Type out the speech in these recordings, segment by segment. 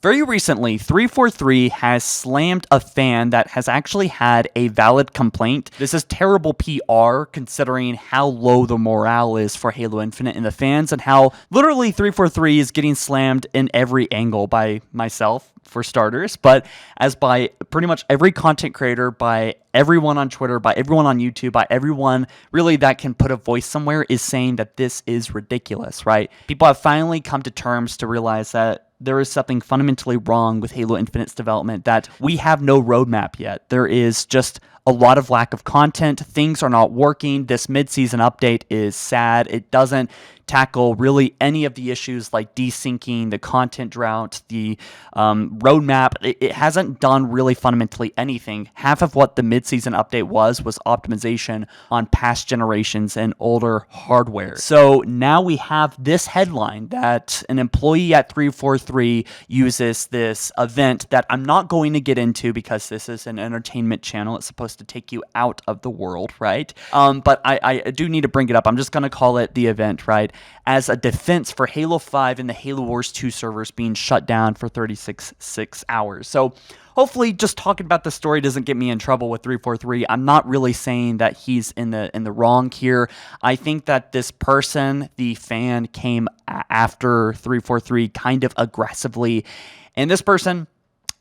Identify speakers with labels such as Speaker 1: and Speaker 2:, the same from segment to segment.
Speaker 1: Very recently, 343 has slammed a fan that has actually had a valid complaint. This is terrible PR considering how low the morale is for Halo Infinite in the fans and how literally 343 is getting slammed in every angle by myself, for starters, but as by pretty much every content creator, by everyone on Twitter, by everyone on YouTube, by everyone really that can put a voice somewhere is saying that this is ridiculous, right? People have finally come to terms to realize that there is something fundamentally wrong with Halo Infinite's development, that we have no roadmap yet. There is just a lot of lack of content. Things are not working. This mid-season update is sad. It doesn't tackle really any of the issues like desyncing, the content drought, the roadmap. It hasn't done really fundamentally anything. Half of what the mid-season update was optimization on past generations and older hardware. So now we have this headline that an employee at 343 uses this event that I'm not going to get into because this is an entertainment channel. It's supposed to take you out of the world, right? But I do need to bring it up. I'm just going to call it the event, right? As a defense for Halo 5 and the Halo Wars 2 servers being shut down for 36 hours. So hopefully just talking about the story doesn't get me in trouble with 343. I'm not really saying that he's in the wrong here. I think that this person, the fan, came after 343 kind of aggressively. And this person,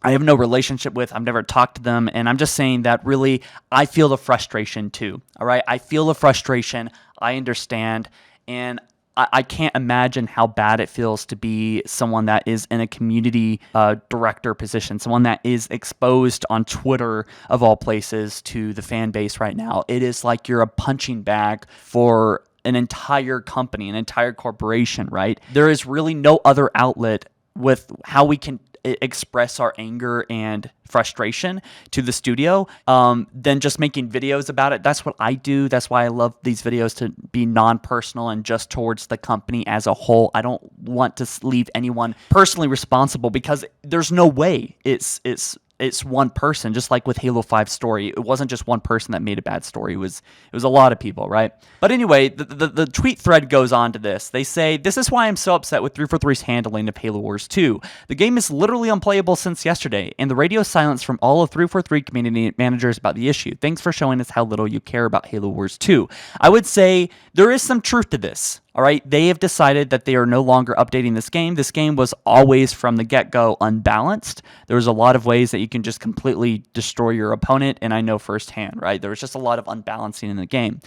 Speaker 1: I have no relationship with. I've never talked to them. And I'm just saying that really, I feel the frustration too. All right. I feel the frustration. I understand. And I can't imagine how bad it feels to be someone that is in a community director position, someone that is exposed on Twitter, of all places, to the fan base right now. It is like you're a punching bag for an entire company, an entire corporation, right? There is really no other outlet with how we can express our anger and frustration to the studio than just making videos about it. That's what I do. That's why I love these videos to be non-personal and just towards the company as a whole. I don't want to leave anyone personally responsible because there's no way it's one person, just like with Halo 5 story. It wasn't just one person that made a bad story. It was a lot of people, right? But anyway, the tweet thread goes on to this. They say, "This is why I'm so upset with 343's handling of Halo Wars 2. The game is literally unplayable since yesterday, and the radio silence from all of 343 community managers about the issue. Thanks for showing us how little you care about Halo Wars 2. I would say there is some truth to this. All right, they have decided that they are no longer updating this game. This game was always from the get-go unbalanced. There was a lot of ways that you can just completely destroy your opponent, and I know firsthand, right? There was just a lot of unbalancing in the game.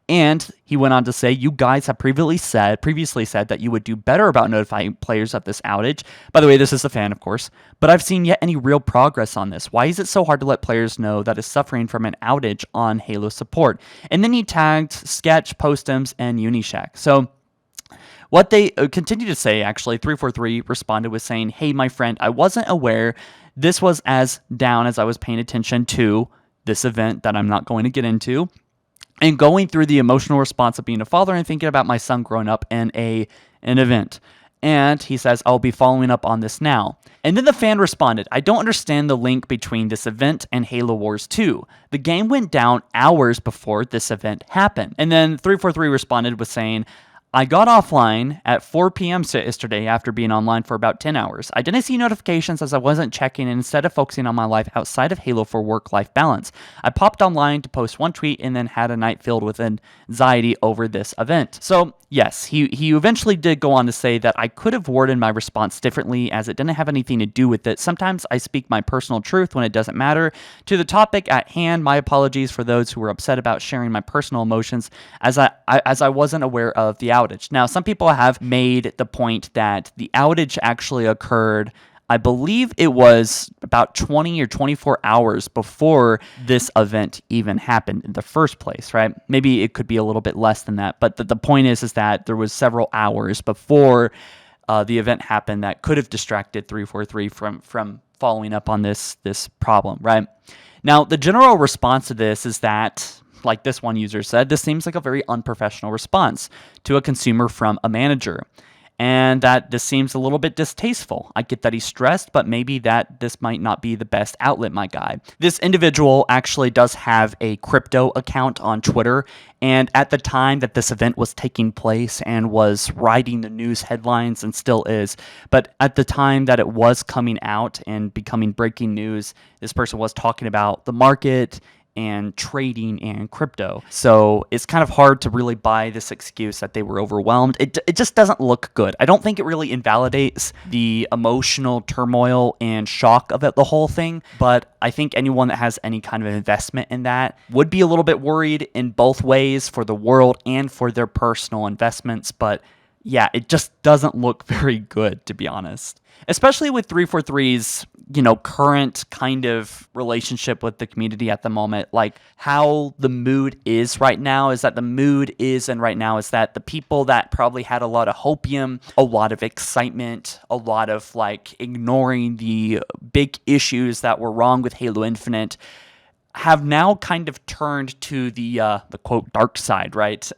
Speaker 1: And he went on to say, you guys have previously said that you would do better about notifying players of this outage. By the way, this is a fan, of course. But I've seen yet any real progress on this. Why is it so hard to let players know that is suffering from an outage on Halo support? And then he tagged Sketch, Postums, and Unishack. So what they continue to say, actually, 343 responded with saying, hey, my friend, I wasn't aware this was as down as I was paying attention to this event that I'm not going to get into, and going through the emotional response of being a father and thinking about my son growing up in an event. And he says, I'll be following up on this now. And then the fan responded, I don't understand the link between this event and Halo Wars 2. The game went down hours before this event happened. And then 343 responded with saying, I got offline at 4 p.m. yesterday after being online for about 10 hours. I didn't see notifications as I wasn't checking, and instead of focusing on my life outside of Halo for work-life balance. I popped online to post one tweet and then had a night filled with anxiety over this event. So yes, he eventually did go on to say that I could have worded my response differently as it didn't have anything to do with it. Sometimes I speak my personal truth when it doesn't matter. To the topic at hand, my apologies for those who were upset about sharing my personal emotions as I wasn't aware of the outage. Now, some people have made the point that the outage actually occurred, I believe it was about 20 or 24 hours before this event even happened in the first place, right? Maybe it could be a little bit less than that, but the point is that there was several hours before the event happened that could have distracted 343 from following up on this problem, right? Now, the general response to this is that, like this one user said, this seems like a very unprofessional response to a consumer from a manager. and that this seems a little bit distasteful. I get that he's stressed, but maybe that this might not be the best outlet, my guy. This individual actually does have a crypto account on Twitter, and at the time that this event was taking place and was writing the news headlines, and still is, but at the time that it was coming out and becoming breaking news, this person was talking about the market and trading and crypto. So it's kind of hard to really buy this excuse that they were overwhelmed. It just doesn't look good. I don't think it really invalidates the emotional turmoil and shock of it, the whole thing, but I think anyone that has any kind of investment in that would be a little bit worried in both ways, for the world and for their personal investments. But yeah, it just doesn't look very good, to be honest. Especially with 343's, current kind of relationship with the community at the moment. Like, how the mood is right now is that the people that probably had a lot of hopium, a lot of excitement, a lot of ignoring the big issues that were wrong with Halo Infinite, have now kind of turned to the quote dark side, right?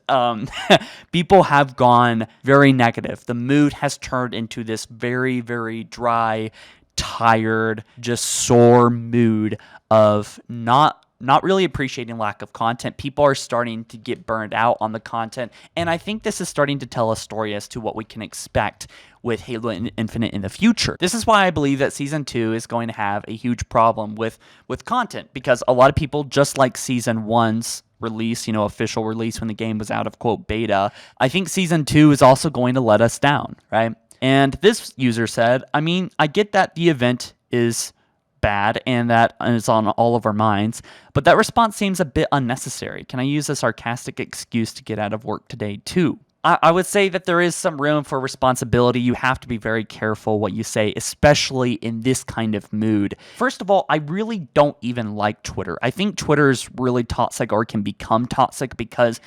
Speaker 1: People have gone very negative. The mood has turned into this very, very dry, tired, just sore mood of not really appreciating lack of content. People are starting to get burned out on the content, and I think this is starting to tell a story as to what we can expect with Halo Infinite in the future. This is why I believe that Season 2 is going to have a huge problem with content, because a lot of people, just like Season 1's release, official release when the game was out of, quote, beta, I think Season 2 is also going to let us down, right? And this user said, I get that the event is bad and that is on all of our minds, but that response seems a bit unnecessary. Can I use a sarcastic excuse to get out of work today too? I would say that there is some room for responsibility. You have to be very careful what you say, especially in this kind of mood. First of all, I really don't even like Twitter. I think Twitter is really toxic, or can become toxic, because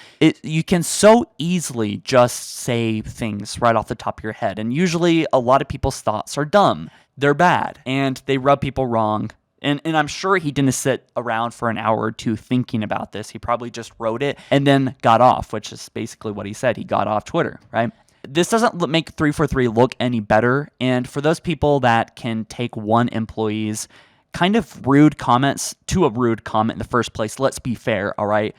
Speaker 1: you can so easily just say things right off the top of your head. And usually a lot of people's thoughts are dumb. They're bad, and they rub people wrong. And I'm sure he didn't sit around for an hour or two thinking about this. He probably just wrote it and then got off, which is basically what he said. He got off Twitter, right? This doesn't make 343 look any better. And for those people that can take one employee's kind of rude comments to a rude comment in the first place, let's be fair, all right?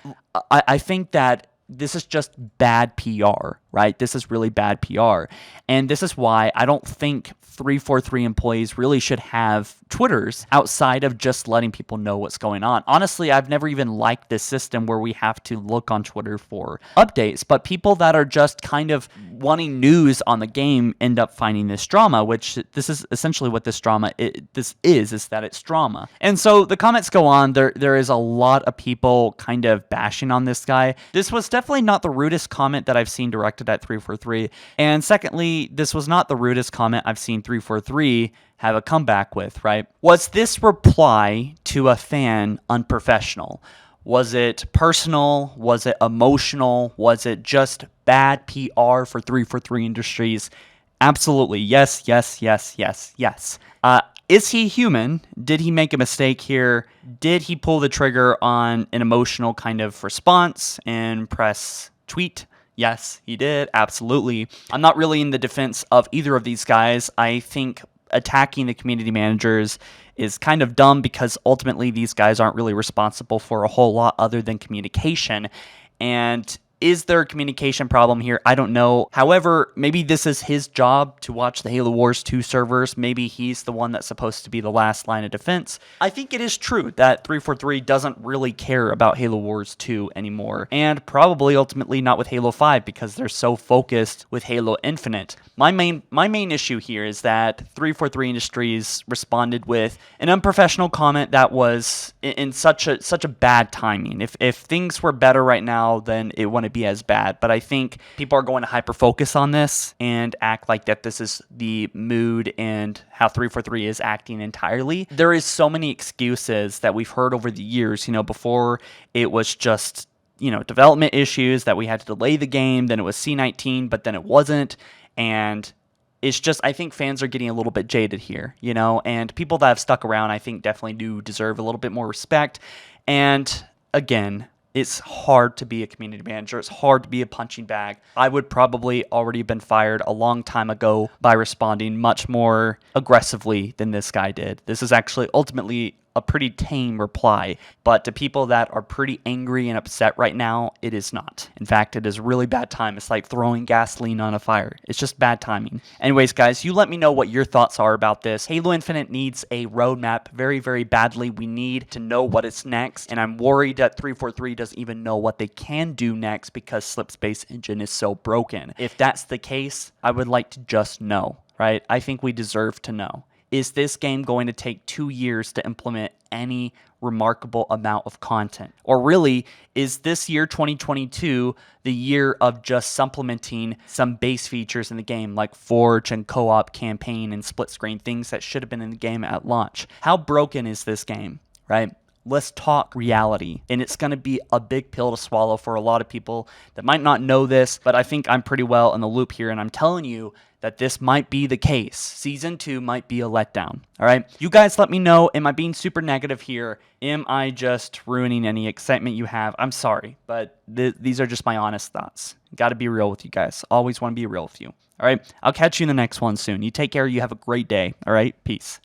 Speaker 1: I think that this is just bad PR, right? This is really bad PR. And this is why I don't think 343 employees really should have Twitters outside of just letting people know what's going on. Honestly, I've never even liked this system where we have to look on Twitter for updates, but people that are just kind of wanting news on the game end up finding this drama, which this is essentially what this drama is that it's drama. And so the comments go on. There is a lot of people kind of bashing on this guy. This was definitely not the rudest comment that I've seen directed at 343. And secondly, this was not the rudest comment I've seen 343 have a comeback with, right? Was this reply to a fan unprofessional? Was it personal? Was it emotional? Was it just bad PR for 343 Industries? Absolutely. Yes, yes, yes, yes, yes. Is he human? Did he make a mistake here? Did he pull the trigger on an emotional kind of response and press tweet? Yes, he did. Absolutely. I'm not really in the defense of either of these guys. I think attacking the community managers is kind of dumb, because ultimately these guys aren't really responsible for a whole lot other than communication. And is there a communication problem here? I don't know. However, maybe this is his job to watch the Halo Wars 2 servers. Maybe he's the one that's supposed to be the last line of defense. I think it is true that 343 doesn't really care about Halo Wars 2 anymore, and probably ultimately not with Halo 5, because they're so focused with Halo Infinite. My main issue here is that 343 Industries responded with an unprofessional comment that was in such a bad timing. If things were better right now, then it wouldn't be as bad. But I think people are going to hyper focus on this and act like that this is the mood and how 343 is acting entirely. There is so many excuses that we've heard over the years. Before it was just development issues that we had to delay the game, then it was C19, but then it wasn't. And it's just, I think fans are getting a little bit jaded here, and people that have stuck around, I think definitely do deserve a little bit more respect. And again, It's hard to be a community manager. It's hard to be a punching bag. I would probably already have been fired a long time ago by responding much more aggressively than this guy did. This is actually ultimately a pretty tame reply, but to people that are pretty angry and upset right now, it is not. In fact, it is really bad time. It's like throwing gasoline on a fire. It's just bad timing. Anyways, guys, you let me know what your thoughts are about this. Halo Infinite needs a roadmap very, very badly. We need to know what is next, and I'm worried that 343 doesn't even know what they can do next because Slipspace Engine is so broken. If that's the case, I would like to just know, right? I think we deserve to know. Is this game going to take 2 years to implement any remarkable amount of content? Or really, is this year 2022 the year of just supplementing some base features in the game like Forge and co-op campaign and split screen, things that should have been in the game at launch? How broken is this game, right? Let's talk reality. And it's going to be a big pill to swallow for a lot of people that might not know this, but I think I'm pretty well in the loop here. And I'm telling you that this might be the case. Season 2 might be a letdown. All right. You guys let me know. Am I being super negative here? Am I just ruining any excitement you have? I'm sorry, but these are just my honest thoughts. Got to be real with you guys. Always want to be real with you. All right. I'll catch you in the next one soon. You take care. You have a great day. All right. Peace.